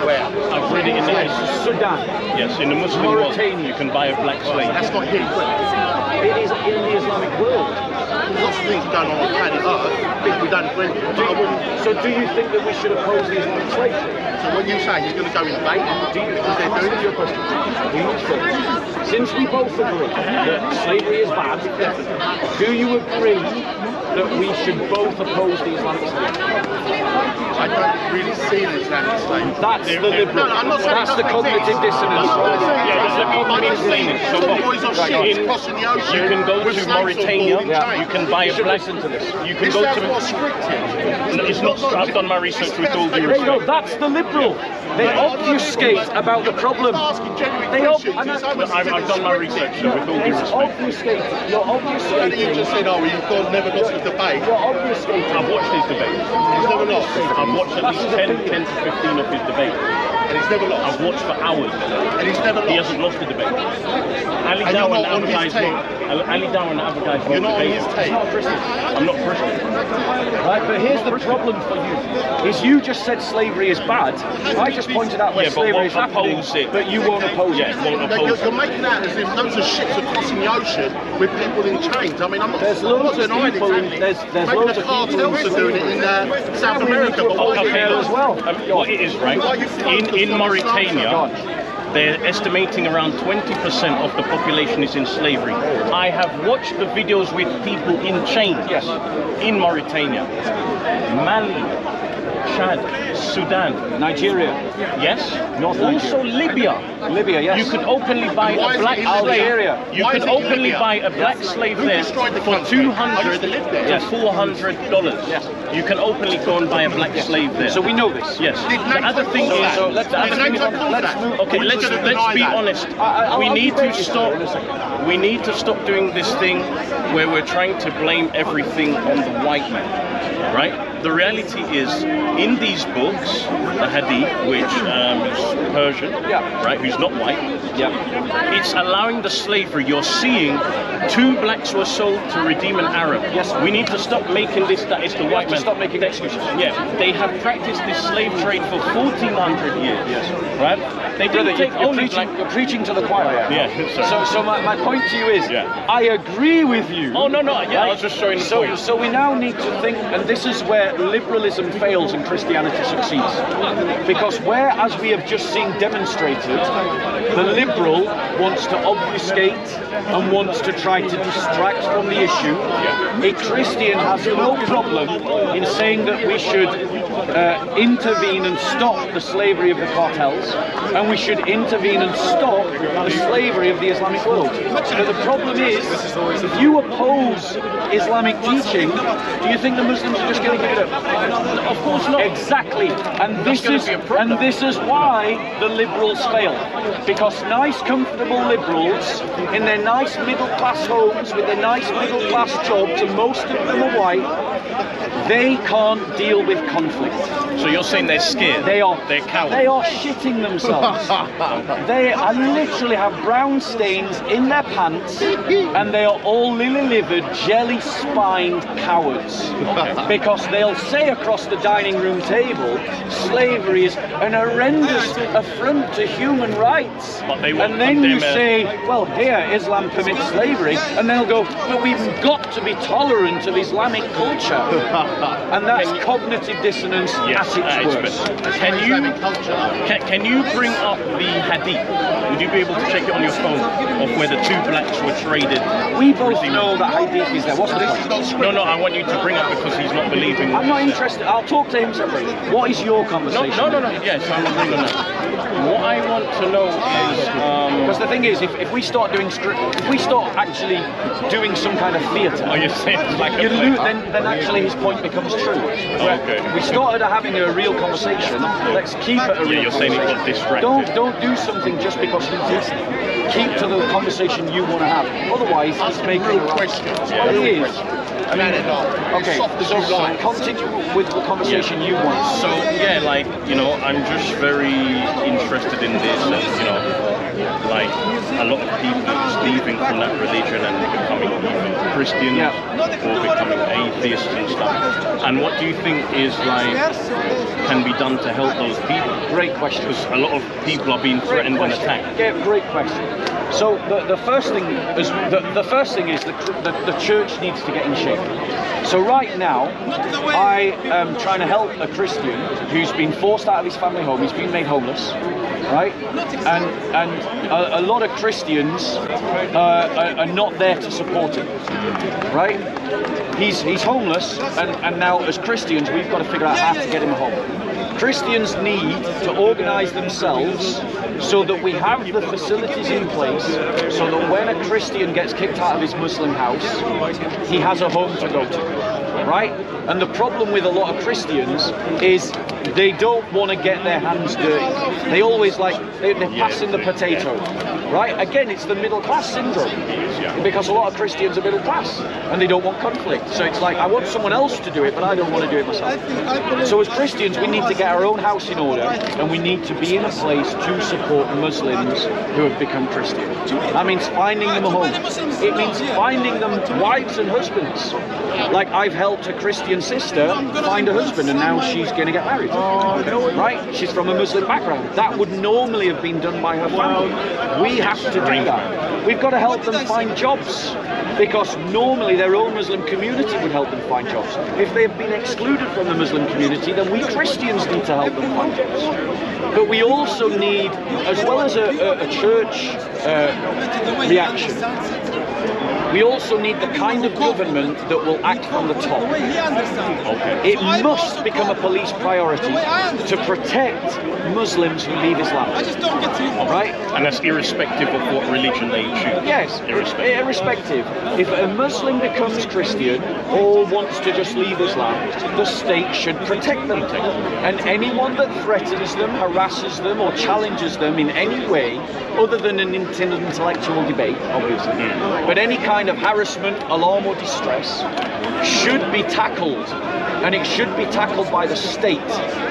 Where? I've read it in the Sudan. Yes, in the Muslim world, Mauritania. you can buy a black slave. That's not here. It is in the Islamic world. Lots of things going on planet Earth. Things we don't agree with. But I wouldn't. So do you think that we should oppose the Islamic slavery? So when you say he's going to go invade, Do you, because they're doing your question, do you think, since we both agree that slavery is bad, do you agree that we should both oppose the Islamic slavery? I don't really see an Islamic slave. That's the liberal. No, I'm not saying That's it the doesn't cognitive exist. dissonance. I just explain it. So some boys on ships in- crossing the ocean. You can go with to snakes on board Mauritania, and chains. you can buy a black... Listen to this. You can This go sounds to... more scripted. No, it's not. I've done my research with all due There you go, respect. that's the liberal. They obfuscate about the problem. Asking genuine They questions. ob- It's almost I've done my research with all due It's respect. obfuscating. You're You obfuscating. just said, oh, you've never got to the debate. You're obfuscating. I've watched his debates. He's never lost. I've watched at least 10 to 15 of his debates. And he's never lost. I've watched for hours. And he's never He lost. hasn't lost a debate. Ali And you're Dow and not on his advertised team. Ali Dow and advertised You're not on his debates. team. I'm not Christian. Right, but here's the problem for you, is you just said slavery is bad. I just pointed out where Yeah, but slavery won't is happening, oppose it. but you won't oppose Yeah, it. won't Now, oppose you're making out as if loads of ships are crossing the ocean with people in chains. I mean, I'm not There's loads of denying people in- exactly. there's Maybe loads the of people cartels in- are doing it in South we need America, to but why oppose you it as well. What it is, right? Why you focus In on Mauritania, Islam? they're estimating around 20% of the population is in slavery. I have watched the videos with people in chains in Mauritania, Mali, Chad, Sudan, Nigeria, yes, North also Nigeria. Libya. Libya, yes. You could openly buy why a is black it slave. Algeria? You Why could is it openly Libya? buy a black slave Who there destroyed the for country? I used to live there. to $400. Yes. You can openly go and buy a black slave there. So we know this. Yes. Did The other NATO thing cause is, that? So let's- the other Did thing NATO is, cause let's that? move- okay, Or you let's gonna be deny that? honest. I'll We need debate to you stop. in a second. We need to stop doing this thing where we're trying to blame everything on the white man, right? The reality is, in these books, the Hadith, which is Persian, right, who's not white, Yeah. it's allowing the slavery. You're seeing 2 blacks were sold to redeem an Arab. Yes. We need to stop making this that it's the We white have to man. stop making excuses. Yeah, they have practiced this slave trade for 1400 years. Yes. Right? They Brother, didn't take only black. you're preaching to the choir. Yeah, sorry. So my point to you is, Yeah. I agree with you. Oh no, yeah, I was just showing the point. So we now need to think, and this is where liberalism fails and Christianity succeeds. Because whereas we have just seen demonstrated, the liberal wants to obfuscate and wants to try to distract from the issue, a Christian has no problem in saying that we should intervene and stop the slavery of the cartels, and we should intervene and stop the slavery of the Islamic world. But the problem is, if you oppose Islamic teaching, do you think the Muslims are just going to give it up? Of course not. Exactly, and That's gonna be a problem. this is why the liberals fail, because nice, comfortable liberals in their nice middle-class homes with their nice middle-class jobs, and most of them are white, they can't deal with conflict. So you're saying they're scared? They're cowards. They are shitting themselves. They are literally have brown stains in their pants, and they are all lily-livered, jelly-spined cowards. Because they'll say across the dining room table, slavery is an horrendous affront to human rights. But they won't And then you condemn it. say, well, here, Islam permits slavery, and they'll go, but we've got to be tolerant of Islamic culture. And that's cognitive dissonance Yes, at its worst. Can you bring up the Hadith? Would you be able to check it on your phone of where the 2 blacks were traded? We both know that Hadith is there. What's the point? No, I want you to bring up because he's not believing. I'm not interested. I'll talk to him separately. What is your conversation? No. Yes, I'm agreeing on that. What I want to know is Because the thing is, if we start doing if we start actually doing some kind of theatre, oh, you're saying it's like a then actually his point becomes true. Okay. We started having a real conversation. Let's keep it a real you're saying it got conversation. distracted. Don't do something just because he's listening. Keep to the conversation you want to have. Otherwise, it's making real questions. What it is. I mean, Okay, so continue with the conversation you want. So yeah, like, I'm just very interested in this, and like a lot of people just leaving from that religion and becoming either Christians or becoming atheists and stuff. And what do you think is like can be done to help those people? Great question. Because a lot of people are being threatened and attacked. Yeah, great question. So the first thing is the church needs to get in shape. So right now, I am trying to help a Christian who's been forced out of his family home. He's been made homeless, right? And a lot of Christians are not there to support him, right? He's homeless, and now as Christians, we've got to figure out how to get him home. Christians need to organise themselves so that we have the facilities in place so that when a Christian gets kicked out of his Muslim house, he has a home to go to, right? And the problem with a lot of Christians is they don't want to get their hands dirty. They always they're passing the potato, right? Again, it's the middle class syndrome, because a lot of Christians are middle class and they don't want conflict. So it's like, I want someone else to do it, but I don't want to do it myself. So as Christians, we need to get our own house in order, and we need to be in a place to support Muslims who have become Christian. That means finding them a home. It means finding them wives and husbands. Like, I've helped a Christian sister find a husband, and now she's going to get married. Right? She's from a Muslim background. That would normally have been done by her family. We have to do that. We've got to help them find jobs, because normally their own Muslim community would help them find jobs. If they've been excluded from the Muslim community, then we Christians need to help them find jobs. But we also need, as well as a church reaction, we also need the kind of government that will act from the top. Okay. It must become a police priority to protect Muslims who leave Islam. Right? And that's irrespective of what religion they choose. Yes, irrespective. If a Muslim becomes Christian or wants to just leave Islam, the state should protect them. And anyone that threatens them, harasses them, or challenges them in any way, other than an intellectual debate, obviously, but any kind of harassment, alarm, or distress should be tackled, and it should be tackled by the state.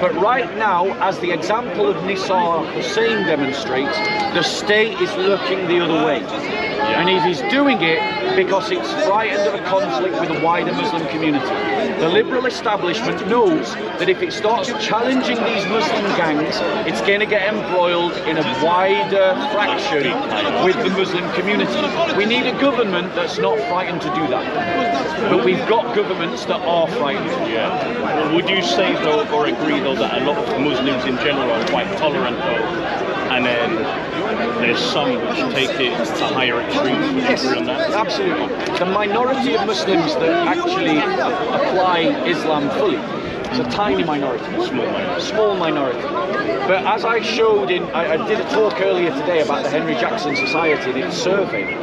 But right now, as the example of Nisar Hussein demonstrates, the state is looking the other way. And it is doing it because it's frightened of a conflict with the wider Muslim community. The liberal establishment knows that if it starts challenging these Muslim gangs, it's going to get embroiled in a wider fraction with the Muslim community. We need a government that's not frightened to do that. But we've got governments that are frightened. Yeah. Well, would you say though, or agree though, that a lot of Muslims in general are quite tolerant though, and then there's some which take it to higher extremes? Would you agree on that? Absolutely. The minority of Muslims that actually apply Islam fully is a tiny minority. Small minority. But as I showed I did a talk earlier today about the Henry Jackson Society and its survey,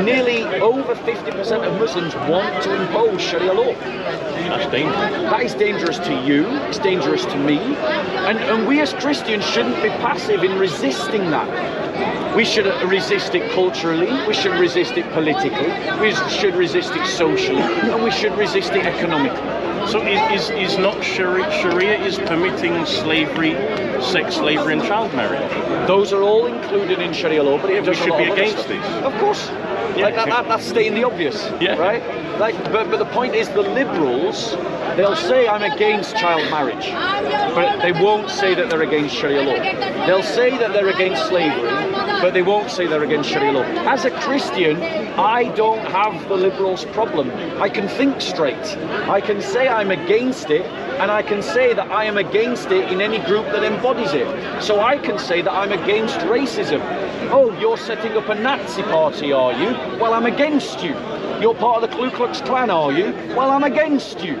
nearly over 50% of Muslims want to impose Sharia law. That's dangerous. That is dangerous to you, it's dangerous to me, and we as Christians shouldn't be passive in resisting that. We should resist it culturally, we should resist it politically, we should resist it socially, and we should resist it economically. So is not Sharia is permitting slavery, sex slavery and child marriage? Those are all included in Sharia law, but it we should be against these. Of course. Yeah. Like that's stating the obvious, right? Like, but the point is, the liberals, they'll say I'm against child marriage, but they won't say that they're against Sharia law. They'll say that they're against slavery, but they won't say they're against Sharia law. As a Christian, I don't have the liberals' problem. I can think straight. I can say I'm against it, and I can say that I am against it in any group that embodies it. So I can say that I'm against racism. Oh, you're setting up a Nazi party, are you? Well, I'm against you. You're part of the Ku Klux Klan, are you? Well, I'm against you.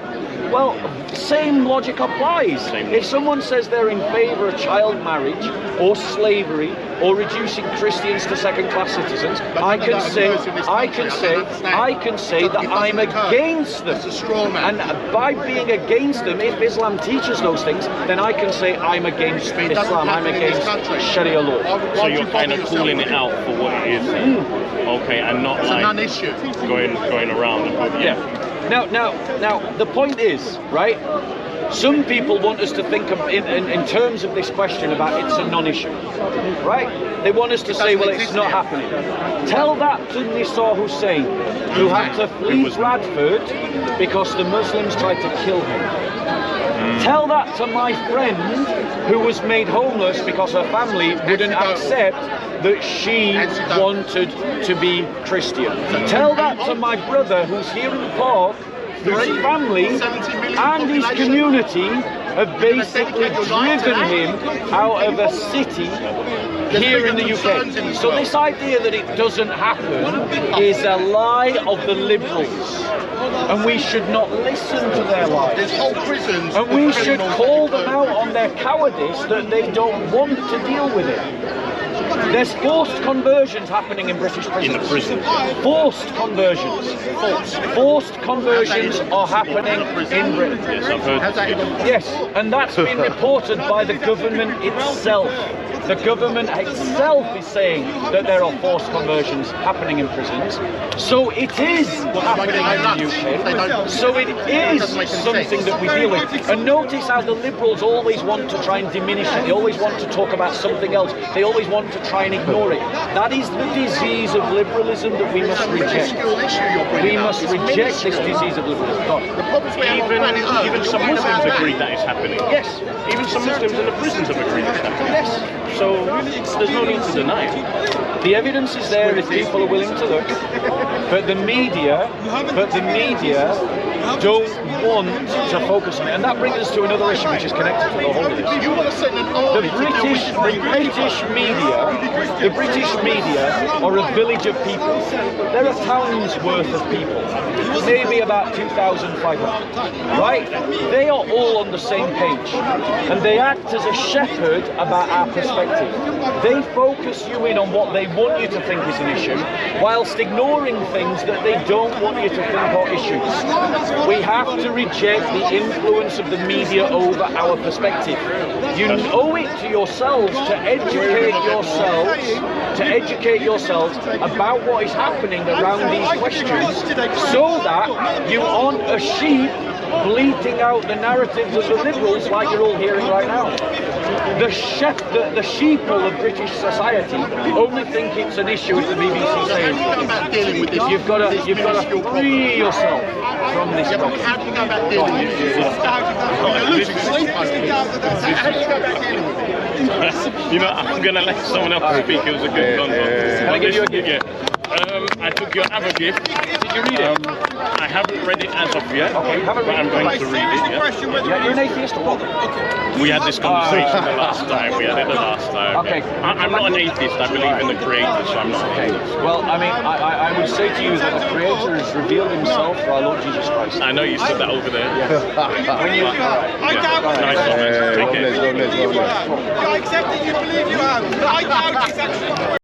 Well, same logic applies. If someone says they're in favour of child marriage or slavery or reducing Christians to second-class citizens, I can say that I'm against them. And by being against them, if Islam teaches those things, then I can say I'm against Islam, I'm against Sharia law. So you're kind of calling it out for what it is. Okay, and not like non-issue. going around. Now, the point is, right? Some people want us to think of, in terms of this question about it's a non-issue, right? They want us to say, well, it's not happening. Tell that to Nisa Hussein, who had to flee Bradford because the Muslims tried to kill him. Tell that to my friend who was made homeless because her family wouldn't accept that she wanted to be Christian. Tell that to my brother who's here in the park, whose family and his community have basically driven him out of a city here in the UK. So this idea that it doesn't happen is a lie of the liberals, and we should not listen to their lies. There's whole prisons. And we should call them out on their cowardice that they don't want to deal with it. There's forced conversions happening in British prisons. In the prisons. Forced conversions. Forced conversions are happening in Britain. Yes, I've heard. Yes, and that's been reported by the government itself. The government itself is saying that there are forced conversions happening in prisons. So it is happening in the UK. So it is something that we deal with. And notice how the liberals always want to try and diminish it. They always want to talk about something else. They always want to try and ignore it. That is the disease of liberalism that we must reject. We must reject this disease of liberalism. Even some Muslims agree that it's happening. Yes. Even some Muslims in the prisons have agreed it's happening. Yes. So there's no need to deny it. The evidence is there if people are willing to look. But the media don't want to focus on it. And that brings us to another issue which is connected to the whole of this. The British media are a village of people. They're a town's worth of people. Maybe about 2,500. Right? They are all on the same page. And they act as a shepherd about our perspective. They focus you in on what they want you to think is an issue, whilst ignoring things that they don't want you to think are issues. We have to reject the influence of the media over our perspective. You owe it to yourselves to educate yourselves about what is happening around these questions, so that you aren't a sheep bleating out the narratives of the liberals like you're all hearing right now. The sheeple of British society only think it's an issue if the BBC says you've got to free yourself from this problem. How do you go about dealing with it? You're losing sleep over it. How do you go about dealing with it? You know, I'm going to let someone else speak. It was a good convo. Can I give you a gift? I took your other gift. Did you read it? I haven't read it as of yet, Okay, but I'm going to read it. Yeah, you're an atheist or what? We had this conversation the last time. Okay. I'm not an atheist. I believe in the Creator, so I'm not an atheist. Well, I mean, I would say to you that the Creator has revealed himself through our Lord Jesus Christ. I know you said that over there. When you, Nice one, man. Take care. I accept that you believe you have. I doubt it's actually.